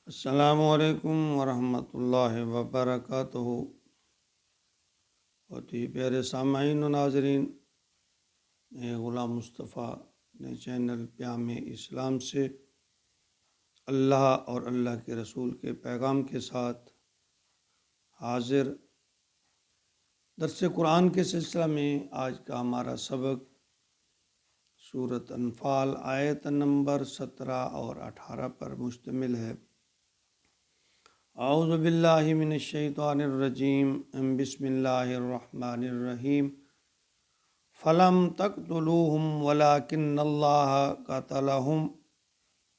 السلام علیکم ورحمۃ اللہ وبرکاتہ۔ بہت ہی پیارے سامعین و ناظرین، میں غلام مصطفیٰ نے چینل پیام اسلام سے اللہ اور اللہ کے رسول کے پیغام کے ساتھ حاضر۔ درس قرآن کے سلسلہ میں آج کا ہمارا سبق سورۃ انفال آیت نمبر 17 اور 18 پر مشتمل ہے۔ اعوذ باللہ من الشیطان الرجیم، بسم اللہ الرحمن الرحیم۔ فلم تقتلوہم ولکن اللہ قتلہم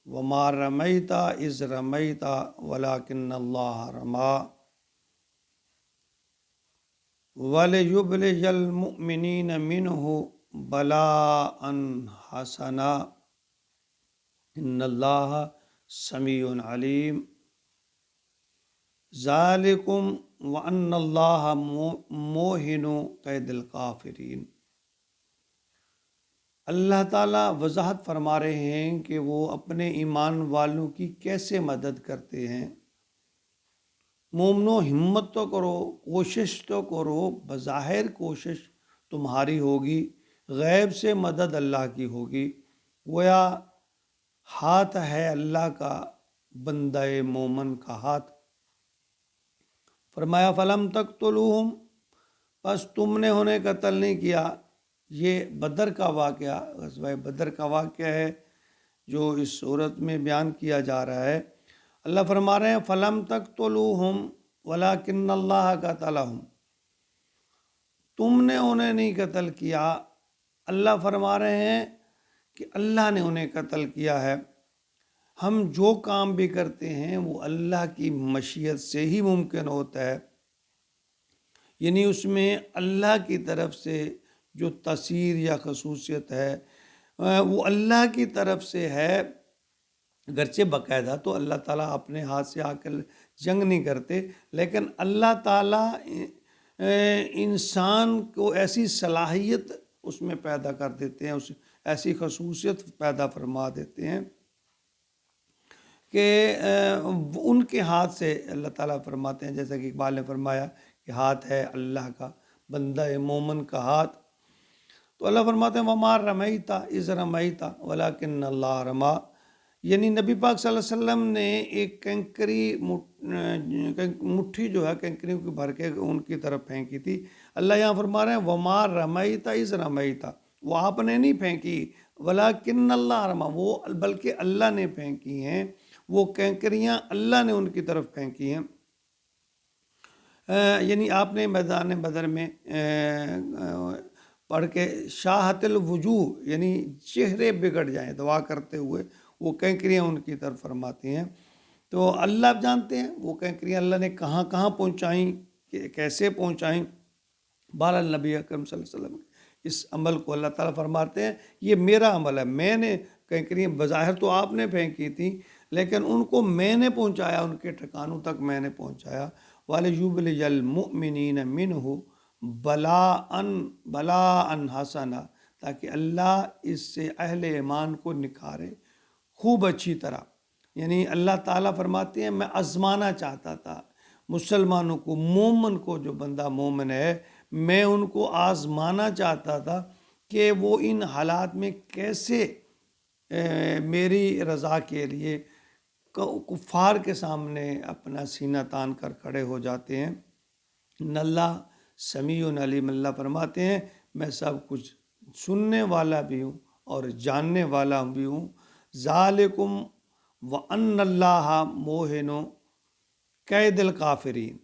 وما رمیت اذ رمیت ولکن اللہ رمی ولیبلج المؤمنین منہ بلاء حسنا ان اللہ سمیع علیم۔ ذالکم وان اللہ موہن قید الکافرین۔ اللہ تعالیٰ وضاحت فرما رہے ہیں کہ وہ اپنے ایمان والوں کی کیسے مدد کرتے ہیں۔ مومنو، ہمت تو کرو، کوشش تو کرو، بظاہر کوشش تمہاری ہوگی، غیب سے مدد اللہ کی ہوگی۔ گویا ہاتھ ہے اللہ کا، بندہ مومن کا ہاتھ۔ فرمایا فلم تقتلوہم، بس تم نے انہیں قتل نہیں کیا۔ یہ بدر کا واقعہ، غزوہ بدر کا واقعہ ہے جو اس صورت میں بیان کیا جا رہا ہے۔ اللہ فرما رہے ہیں فلم تقتلوہم ولکن اللہ قتلہم، تم نے انہیں نہیں قتل کیا۔ اللہ فرما رہے ہیں کہ اللہ نے انہیں قتل کیا ہے۔ ہم جو کام بھی کرتے ہیں وہ اللہ کی مشیت سے ہی ممکن ہوتا ہے، یعنی اس میں اللہ کی طرف سے جو تاثیر یا خصوصیت ہے وہ اللہ کی طرف سے ہے۔ گرچہ باقاعدہ تو اللہ تعالیٰ اپنے ہاتھ سے آ کر جنگ نہیں کرتے، لیکن اللہ تعالیٰ انسان کو ایسی صلاحیت اس میں پیدا کر دیتے ہیں، ایسی خصوصیت پیدا فرما دیتے ہیں کہ ان کے ہاتھ سے اللہ تعالیٰ فرماتے ہیں، جیسا کہ اقبال نے فرمایا کہ ہاتھ ہے اللہ کا، بندہ مومن کا ہاتھ۔ تو اللہ فرماتے ہیں وَمَا رَمَيْتَ إِذْ رَمَيْتَ وَلَكِنَّ اللَّهَ رَمَى، یعنی نبی پاک صلی اللہ علیہ وسلم نے ایک کنکری مٹھی جو ہے کنکریوں کی بھر کے ان کی طرف پھینکی تھی۔ اللہ یہاں فرما رہے ہیں وَمَا رَمَيْتَ إِذْ رَمَيْتَ، وہ آپ نے نہیں پھینکی، وَلَكِنَّ اللَّهَ رَمَى، وہ بلکہ اللہ نے پھینکی ہیں، وہ کنکریاں اللہ نے ان کی طرف پھینکی ہیں۔ یعنی آپ نے میدان بدر میں پڑھ کے شاہت الوجوہ، یعنی چہرے بگڑ جائیں دعا کرتے ہوئے، وہ کنکریاں ان کی طرف فرماتی ہیں۔ تو اللہ جانتے ہیں وہ کنکریاں اللہ نے کہاں کہاں پہنچائیں، کیسے پہنچائیں۔ بہرحال نبی اکرم صلی اللہ علیہ وسلم اس عمل کو اللہ تعالیٰ فرماتے ہیں یہ میرا عمل ہے، میں نے کنکریاں بظاہر تو آپ نے پھینکی تھیں لیکن ان کو میں نے پہنچایا، ان کے ٹھکانوں تک میں نے پہنچایا۔ وَلِيُبْلِجَ الْمُؤْمِنِينَ مِنْهُ بَلَاءً حَسَنًا، تاکہ اللہ اس سے اہل ایمان کو نکھارے خوب اچھی طرح۔ یعنی اللہ تعالیٰ فرماتے ہیں میں آزمانا چاہتا تھا مسلمانوں کو، مومن کو، جو بندہ مومن ہے میں ان کو آزمانا چاہتا تھا کہ وہ ان حالات میں کیسے میری رضا کے لیے کفار کے سامنے اپنا سینہ تان کر کھڑے ہو جاتے ہیں۔ ان اللہ سمیع علیم، اللہ فرماتے ہیں میں سب کچھ سننے والا بھی ہوں اور جاننے والا بھی ہوں۔ ذالکم وان اللہ موہن قید الکافرین،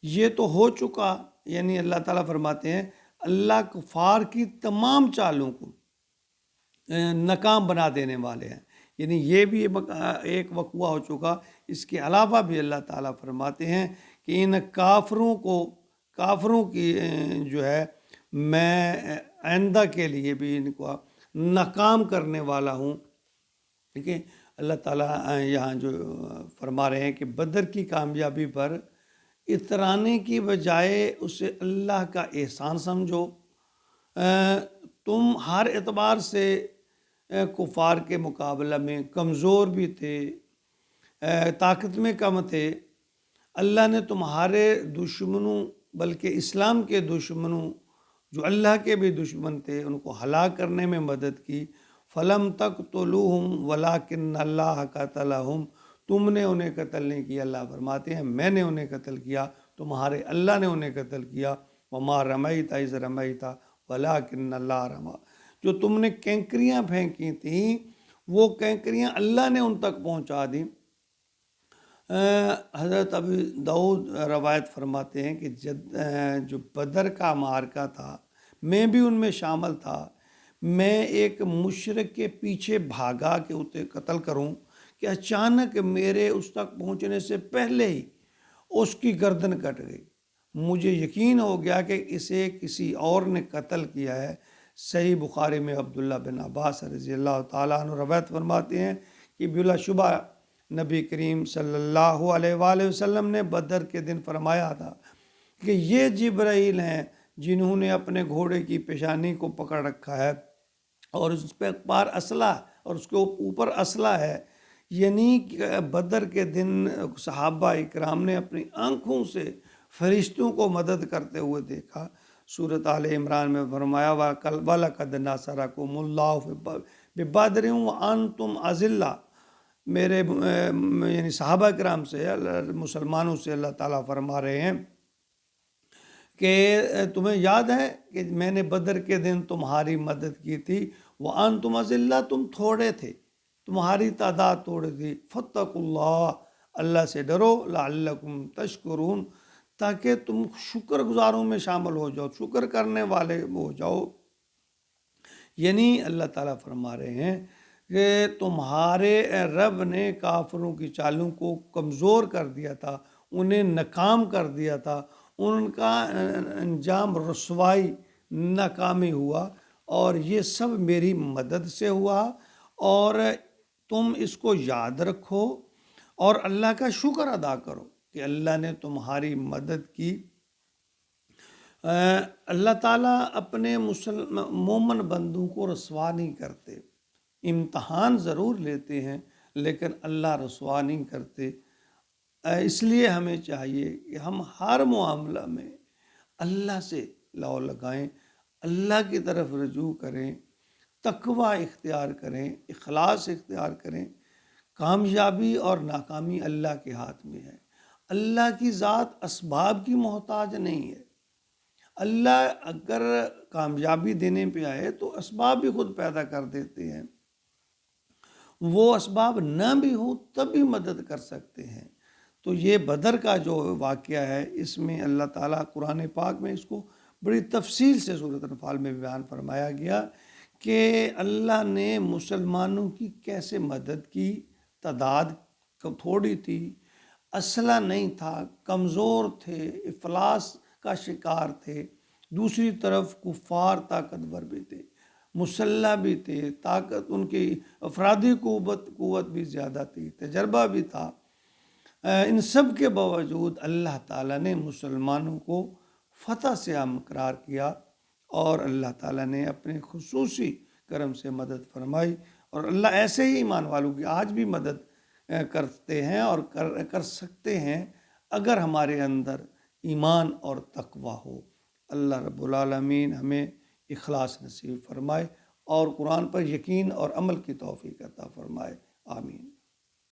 یہ تو ہو چکا، یعنی اللہ تعالیٰ فرماتے ہیں اللہ کفار کی تمام چالوں کو ناکام بنا دینے والے ہیں، یعنی یہ بھی ایک وقوع ہو چکا۔ اس کے علاوہ بھی اللہ تعالیٰ فرماتے ہیں کہ ان کافروں کی جو ہے میں آئندہ کے لیے بھی ان کو ناکام کرنے والا ہوں۔ ٹھیک ہے، اللہ تعالیٰ یہاں جو فرما رہے ہیں کہ بدر کی کامیابی پر اترانے کی بجائے اسے اللہ کا احسان سمجھو۔ تم ہر اعتبار سے کفار کے مقابلہ میں کمزور بھی تھے، طاقت میں کم تھے، اللہ نے تمہارے دشمنوں بلکہ اسلام کے دشمنوں جو اللہ کے بھی دشمن تھے ان کو ہلاک کرنے میں مدد کی۔ فلم تقتلوہم ولکن اللہ قتلہم، تم نے انہیں قتل نہیں کیا، اللہ فرماتے ہیں میں نے انہیں قتل کیا، تمہارے اللہ نے انہیں قتل کیا۔ وما رمیت اذ رمیت ولکن اللہ رمی، جو تم نے کینکریاں پھینکی تھیں وہ کینکریاں اللہ نے ان تک پہنچا دیں۔ حضرت ابو داؤد روایت فرماتے ہیں کہ جو بدر کا معرکہ تھا میں بھی ان میں شامل تھا، میں ایک مشرک کے پیچھے بھاگا کہ اسے قتل کروں کہ اچانک میرے اس تک پہنچنے سے پہلے ہی اس کی گردن کٹ گئی، مجھے یقین ہو گیا کہ اسے کسی اور نے قتل کیا ہے۔ صحیح بخاری میں عبداللہ بن عباس رضی اللہ تعالیٰ عنہ روایت فرماتے ہیں کہ بلا شبہ نبی کریم صلی اللہ علیہ وآلہ وسلم نے بدر کے دن فرمایا تھا کہ یہ جبرائیل ہیں جنہوں نے اپنے گھوڑے کی پیشانی کو پکڑ رکھا ہے اور اس پہ پار اسلحہ اور اس کے اوپر اسلحہ ہے۔ یعنی کہ بدر کے دن صحابہ اکرام نے اپنی آنکھوں سے فرشتوں کو مدد کرتے ہوئے دیکھا۔ سورۃ آل عمران میں فرمایا وَلَقَدْ نَصَرَكُمُ اللَّهُ بِبَدْرٍ وَأَنْتُمْ أَذِلَّةٌ، میرے یعنی صحابہ کرام سے مسلمانوں سے اللہ تعالیٰ فرما رہے ہیں کہ تمہیں یاد ہے کہ میں نے بدر کے دن تمہاری مدد کی تھی، وَأَنْتُمْ أَذِلَّةٌ، تم تھوڑے تھے، تمہاری تعداد تھوڑی تھی، فَاتَّقُوا اللَّهَ، اللہ سے ڈرو، لَعَلَّكُمْ تَشْكُرُونَ، تاکہ تم شکر گزاروں میں شامل ہو جاؤ، شکر کرنے والے ہو جاؤ۔ یعنی اللہ تعالیٰ فرما رہے ہیں کہ تمہارے رب نے کافروں کی چالوں کو کمزور کر دیا تھا، انہیں ناکام کر دیا تھا، ان کا انجام رسوائی ناکامی ہوا، اور یہ سب میری مدد سے ہوا، اور تم اس کو یاد رکھو اور اللہ کا شکر ادا کرو کہ اللہ نے تمہاری مدد کی۔ اللہ تعالیٰ اپنے مومن بندوں کو رسوا نہیں کرتے، امتحان ضرور لیتے ہیں لیکن اللہ رسوا نہیں کرتے۔ اس لیے ہمیں چاہیے کہ ہم ہر معاملہ میں اللہ سے لو لگائیں، اللہ کی طرف رجوع کریں، تقوی اختیار کریں، اخلاص اختیار کریں۔ کامیابی اور ناکامی اللہ کے ہاتھ میں ہے، اللہ کی ذات اسباب کی محتاج نہیں ہے۔ اللہ اگر کامیابی دینے پہ آئے تو اسباب بھی خود پیدا کر دیتے ہیں، وہ اسباب نہ بھی ہو تب بھی مدد کر سکتے ہیں۔ تو یہ بدر کا جو واقعہ ہے اس میں اللہ تعالیٰ قرآن پاک میں اس کو بڑی تفصیل سے سورۃ انفال میں بیان فرمایا گیا کہ اللہ نے مسلمانوں کی کیسے مدد کی۔ تعداد تھوڑی تھی، اسلحہ نہیں تھا، کمزور تھے، افلاس کا شکار تھے، دوسری طرف کفار طاقتور بھی تھے، مسلح بھی تھے، طاقت ان کی افرادی قوت بھی زیادہ تھی، تجربہ بھی تھا۔ ان سب کے باوجود اللہ تعالیٰ نے مسلمانوں کو فتح سے ہمکنار کیا، اور اللہ تعالیٰ نے اپنے خصوصی کرم سے مدد فرمائی، اور اللہ ایسے ہی ایمان والوں کی آج بھی مدد کرتے ہیں اور کر سکتے ہیں اگر ہمارے اندر ایمان اور تقوی ہو۔ اللہ رب العالمین ہمیں اخلاص نصیب فرمائے اور قرآن پر یقین اور عمل کی توفیق عطا فرمائے، آمین۔